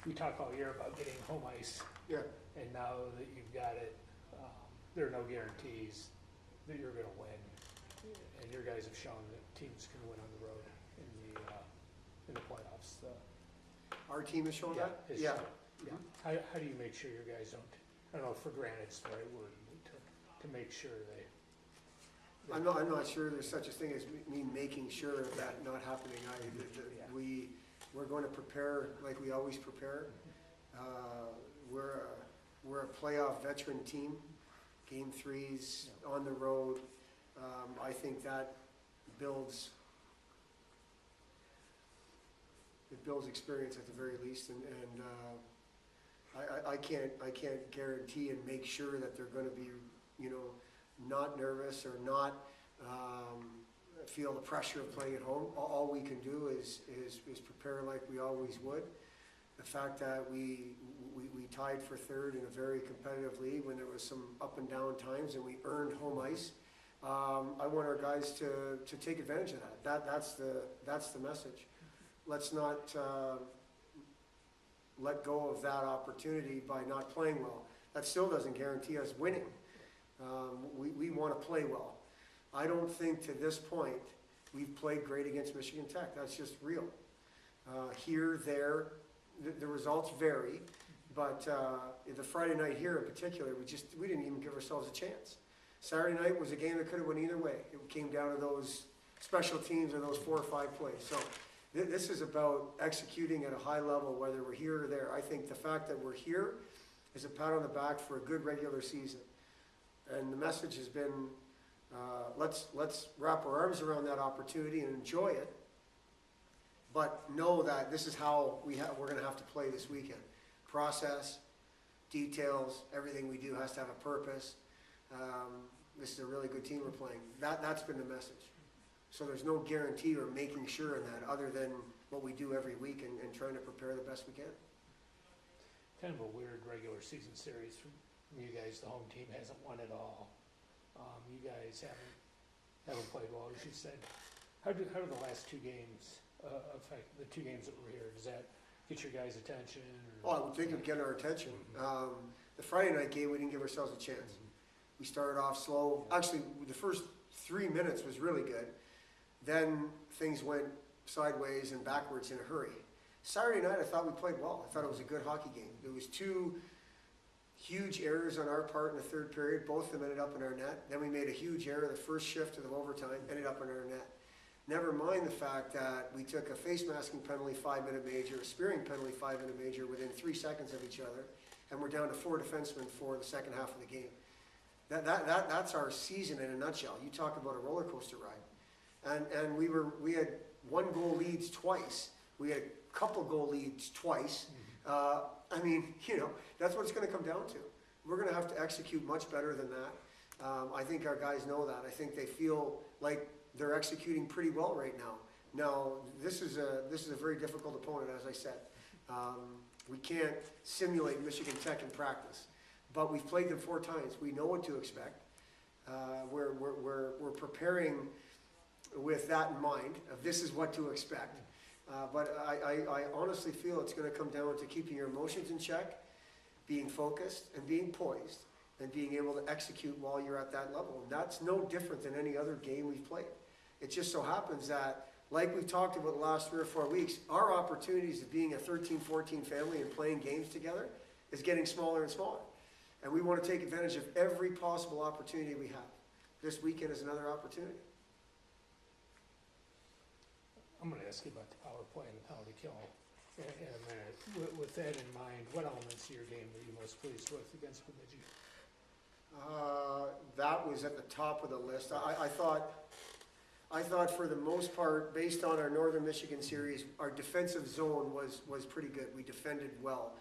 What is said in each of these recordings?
we talk all year about getting home ice, Yeah, and now that you've got it, there are no guarantees that you're gonna win. And your guys have shown that teams can win on the road in the playoffs. our team has shown that? it's Yeah. shown. Yeah. How do you make sure your guys don't, I don't know if for granted's the right word, to make sure they. I'm not sure there's such a thing as me making sure of that not happening. Yeah. We're going to prepare like we always prepare. We're a playoff veteran team. Game threes on the road. I think that builds experience at the very least, and I can't guarantee and make sure that they're going to be, not nervous or not feel the pressure of playing at home. All we can do is prepare like we always would. The fact that we tied for third in a very competitive league when there was some up and down times, and we earned home ice. I want our guys to take advantage of that. That's the message. Let's not let go of that opportunity by not playing well. That still doesn't guarantee us winning. We want to play well. I don't think to this point we've played great against Michigan Tech. That's just real. Here, there, the results vary, but the Friday night here in particular, we didn't even give ourselves a chance. Saturday night was a game that could have went either way. It came down to those special teams or those 4 or 5 plays. So this is about executing at a high level, whether we're here or there. I think the fact that we're here is a pat on the back for a good regular season. And the message has been, let's wrap our arms around that opportunity and enjoy it, but know that this is how we're going to have to play this weekend. Process, details, everything we do has to have a purpose. This is a really good team we're playing. That's been the message. So there's no guarantee or making sure in that other than what we do every week and trying to prepare the best we can. Kind of a weird regular season series from you guys. The home team hasn't won at all. You guys haven't played well, as you said. How do the last 2 games affect the 2 games that were here? Does that get your guys' attention? Or? Oh, I would think it would get our attention. The Friday night game, we didn't give ourselves a chance. We started off slow. Actually, the first 3 minutes was really good. Then things went sideways and backwards in a hurry. Saturday night, I thought we played well. I thought it was a good hockey game. There was 2 huge errors on our part in the third period. Both of them ended up in our net. Then we made a huge error the first shift of the overtime, ended up in our net. Never mind the fact that we took a face masking penalty 5-minute major, a spearing penalty 5-minute major within 3 seconds of each other, and we're down to 4 defensemen for the second half of the game. That's our season in a nutshell. You talk about a roller coaster ride. And we had 1 goal leads twice. We had a couple goal leads twice. That's what it's going to come down to. We're going to have to execute much better than that. I think our guys know that. I think they feel like they're executing pretty well right now. Now, this is a very difficult opponent, as I said. We can't simulate Michigan Tech in practice, but we've played them 4 times. We know what to expect. We're preparing with that in mind. This is what to expect. But I honestly feel it's going to come down to keeping your emotions in check, being focused and being poised, and being able to execute while you're at that level. And that's no different than any other game we've played. It just so happens that, like we've talked about the last 3 or 4 weeks, our opportunities of being a 13-14 family and playing games together is getting smaller and smaller. And we want to take advantage of every possible opportunity we have. This weekend is another opportunity. I'm going to ask you about the power play and the penalty kill in a minute. With that in mind, what elements of your game were you most pleased with against Bemidji? That was at the top of the list. I thought for the most part, based on our Northern Michigan series, our defensive zone was pretty good. We defended well.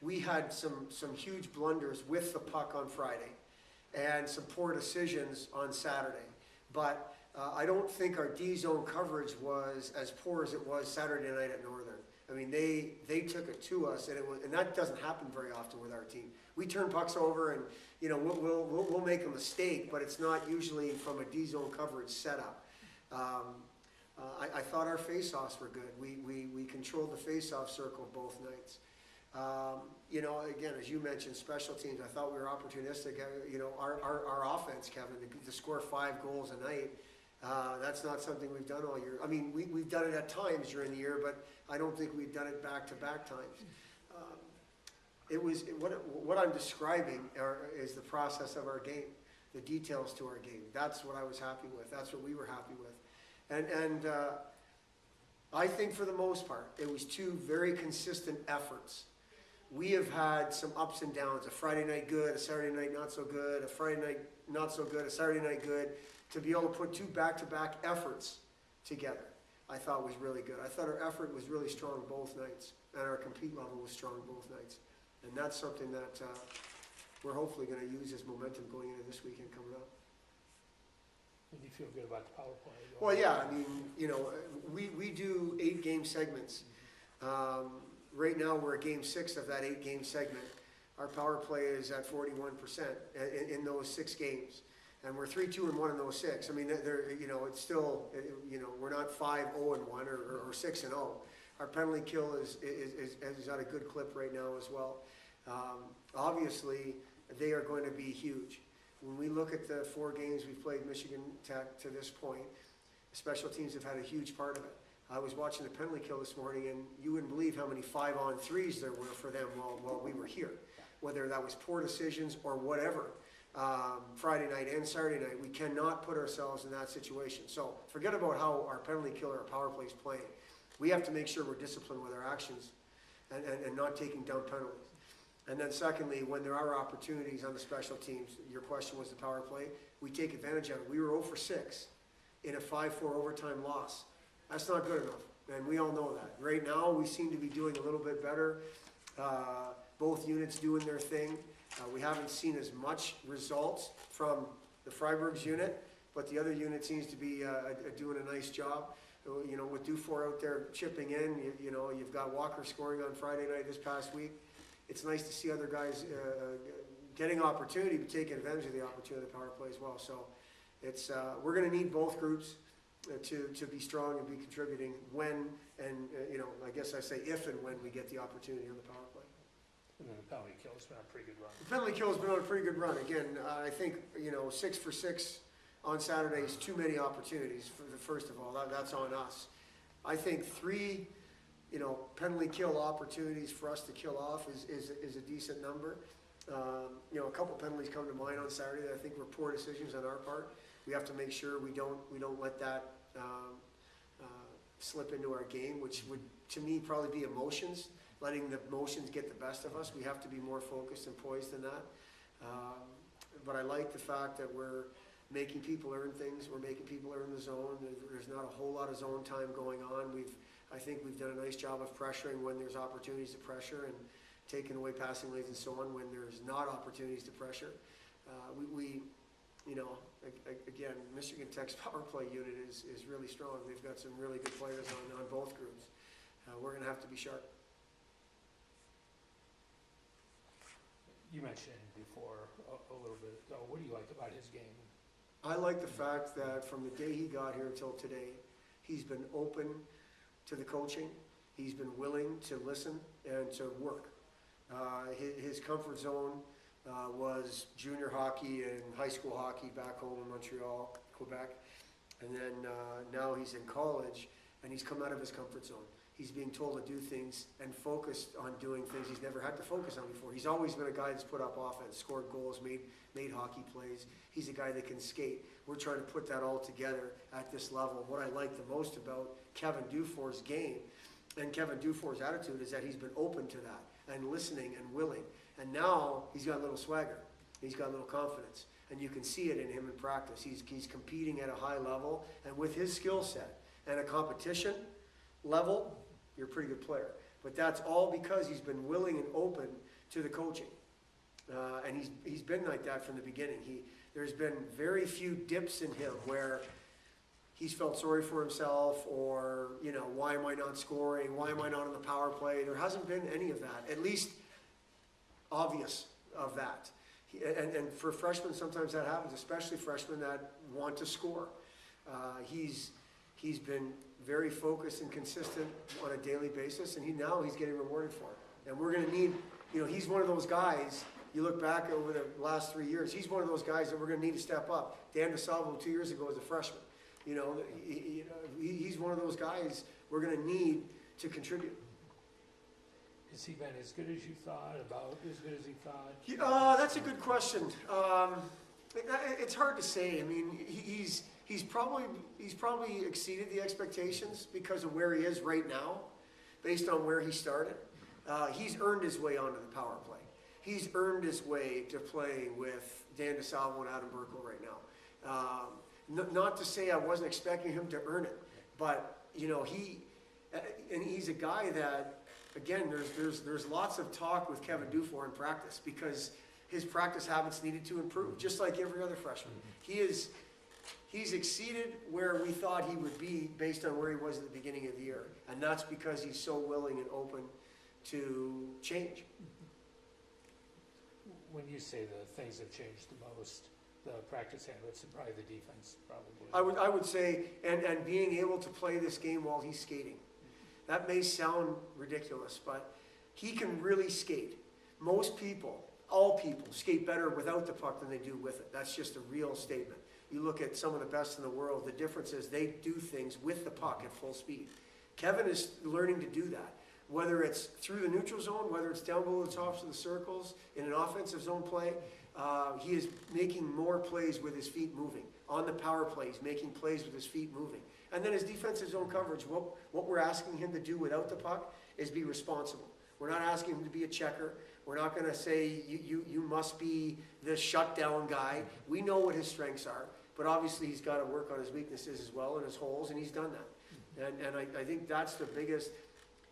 We had some huge blunders with the puck on Friday and some poor decisions on Saturday. But I don't think our D-zone coverage was as poor as it was Saturday night at Northern. I mean, they took it to us, and that doesn't happen very often with our team. We turn pucks over, and we'll make a mistake, but it's not usually from a D-zone coverage setup. I thought our face-offs were good. We controlled the face-off circle both nights. You know, again, as you mentioned, special teams, I thought we were opportunistic. You know, our offense, Kevin, to score 5 goals a night, that's not something we've done all year. I mean, we've done it at times during the year, but I don't think we've done it back-to-back times. What I'm describing is the process of our game, the details to our game. That's what I was happy with. That's what we were happy with. And I think for the most part, it was 2 very consistent efforts. We have had some ups and downs, a Friday night good, a Saturday night not so good, a Friday night not so good, a Saturday night good. To be able to put 2 back-to-back efforts together, I thought was really good. I thought our effort was really strong both nights, and our compete level was strong both nights. And that's something that we're hopefully going to use as momentum going into this weekend coming up. And you feel good about the power play? Well, yeah, I mean, you know, we do 8-game segments. Right now, we're at game 6 of that 8-game segment. Our power play is at 41% in those 6 games. And we're 3-2-1 in those 6. I mean, you know, it's still, you know, we're not 5-0-1 or 6-0. Our penalty kill is at a good clip right now as well. Obviously, they are going to be huge. When we look at the 4 games we've played Michigan Tech to this point, special teams have had a huge part of it. I was watching the penalty kill this morning, and you wouldn't believe how many 5-on-3s there were for them while we were here. Whether that was poor decisions or whatever, Friday night and Saturday night, we cannot put ourselves in that situation. So forget about how our penalty kill or our power play is playing. We have to make sure we're disciplined with our actions and not taking down penalties. And then secondly, when there are opportunities on the special teams, your question was the power play, we take advantage of it. We were 0 for 6 in a 5-4 overtime loss. That's not good enough, and we all know that. Right now, we seem to be doing a little bit better. Both units doing their thing. We haven't seen as much results from the Freiburg's unit, but the other unit seems to be doing a nice job. You know, with Dufour out there chipping in, you know, you've got Walker scoring on Friday night this past week. It's nice to see other guys getting opportunity, but taking advantage of the opportunity of the power play as well. So it's we're going to need both groups to be strong and be contributing when, and you know, I guess I say if and when we get the opportunity on the power play. And then the penalty kill's been a pretty good run. The penalty kill has been on a pretty good run. Again, I think, you know, 6 for 6 on Saturday is too many opportunities. First of all, that's on us. I think 3, you know, penalty kill opportunities for us to kill off is a decent number. You know, a couple penalties come to mind on Saturday that I think were poor decisions on our part. We have to make sure we don't let that slip into our game, which would, to me, probably be emotions. Letting the emotions get the best of us. We have to be more focused and poised than that. But I like the fact that we're making people earn things. We're making people earn the zone. There's not a whole lot of zone time going on. I think we've done a nice job of pressuring when there's opportunities to pressure and taking away passing lanes and so on when there's not opportunities to pressure. You know, again, Michigan Tech's power play unit is really strong. They've got some really good players on both groups. We're going to have to be sharp. You mentioned before a little bit ago, what do you like about his game? I like the fact that from the day he got here until today, he's been open to the coaching. He's been willing to listen and to work. His comfort zone was junior hockey and high school hockey back home in Montreal, Quebec. And then now he's in college, and he's come out of his comfort zone. He's being told to do things and focused on doing things he's never had to focus on before. He's always been a guy that's put up offense, scored goals, made hockey plays. He's a guy that can skate. We're trying to put that all together at this level. What I like the most about Kevin Dufour's game and Kevin Dufour's attitude is that he's been open to that and listening and willing. And now he's got a little swagger. He's got a little confidence. And you can see it in him in practice. He's competing at a high level. And with his skill set and a competition level, you're a pretty good player. But that's all because he's been willing and open to the coaching. And he's been like that from the beginning. There's been very few dips in him where he's felt sorry for himself or, you know, why am I not scoring? Why am I not on the power play? There hasn't been any of that, at least obvious of that. And for freshmen, sometimes that happens, especially freshmen that want to score. He's been very focused and consistent on a daily basis, and now he's getting rewarded for it. And we're gonna need, you know, he's one of those guys, you look back over the last 3 years, he's one of those guys that we're gonna need to step up. Dan DeSalvo 2 years ago was a freshman. You know, he's one of those guys we're gonna need to contribute. Has he been as good as you thought, about as good as he thought? That's a good question. It's hard to say. I mean, he's probably exceeded the expectations because of where he is right now, based on where he started. He's earned his way onto the power play. He's earned his way to play with Dan DeSalvo and Adam Burkle right now. Not to say I wasn't expecting him to earn it, but you know, he's a guy that, again, there's lots of talk with Kevin Dufour in practice because his practice habits needed to improve, just like every other freshman. He's exceeded where we thought he would be based on where he was at the beginning of the year, and that's because he's so willing and open to change. When you say the things that changed the most, the practice habits and probably the defense, probably. I would say, and being able to play this game while he's skating. That may sound ridiculous, but he can really skate. Most people, all people, skate better without the puck than they do with it. That's just a real statement. You look at some of the best in the world, the difference is they do things with the puck at full speed. Kevin is learning to do that. Whether it's through the neutral zone, whether it's down below the tops of the circles, in an offensive zone play, he is making more plays with his feet moving. On the power play, he's making plays with his feet moving. And then his defensive zone coverage, what we're asking him to do without the puck is be responsible. We're not asking him to be a checker. We're not going to say, you must be the shutdown guy. We know what his strengths are, but obviously he's got to work on his weaknesses as well and his holes, and he's done that. And I think that's the biggest.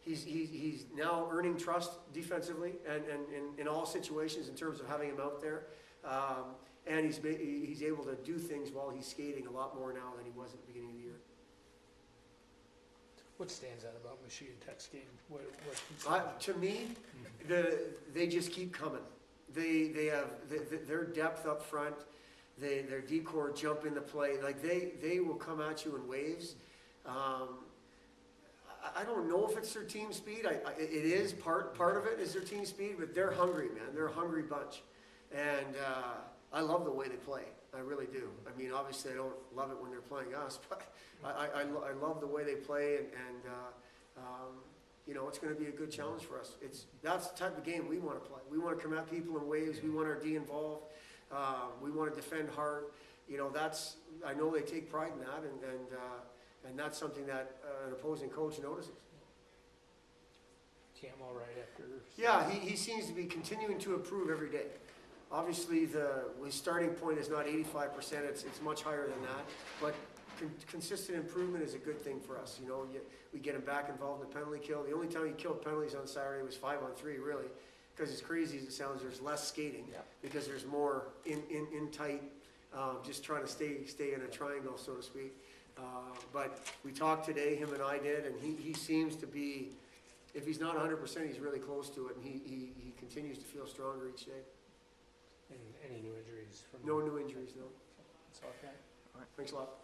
He's now earning trust defensively and in all situations in terms of having him out there. And he's able to do things while he's skating a lot more now than he was at the beginning of the year. What stands out about Michigan Tech's game? To me, they just keep coming. They have their depth up front. Their decor jump into play. Like they will come at you in waves. I don't know if it's their team speed. It is part of it is their team speed, but they're hungry, man. They're a hungry bunch, and I love the way they play. I really do. I mean, obviously, I don't love it when they're playing us, but I love the way they play, and you know, it's going to be a good challenge for us. That's the type of game we want to play. We want to come at people in waves. We want our D involved. We want to defend hard. You know, I know they take pride in that, and that's something that an opposing coach notices. Cam all right after? Yeah, he seems to be continuing to improve every day. Obviously, his starting point is not 85%, it's much higher than that, but consistent improvement is a good thing for us. You know, we get him back involved in the penalty kill. The only time he killed penalties on Saturday was 5-on-3, really, because as crazy as it sounds, there's less skating, because there's more in tight, just trying to stay in a triangle, so to speak. But we talked today, him and I did, and he seems to be, if he's not 100%, he's really close to it, and he continues to feel stronger each day. And any new injuries? No new injuries, no. That's all okay. All right. Thanks a lot.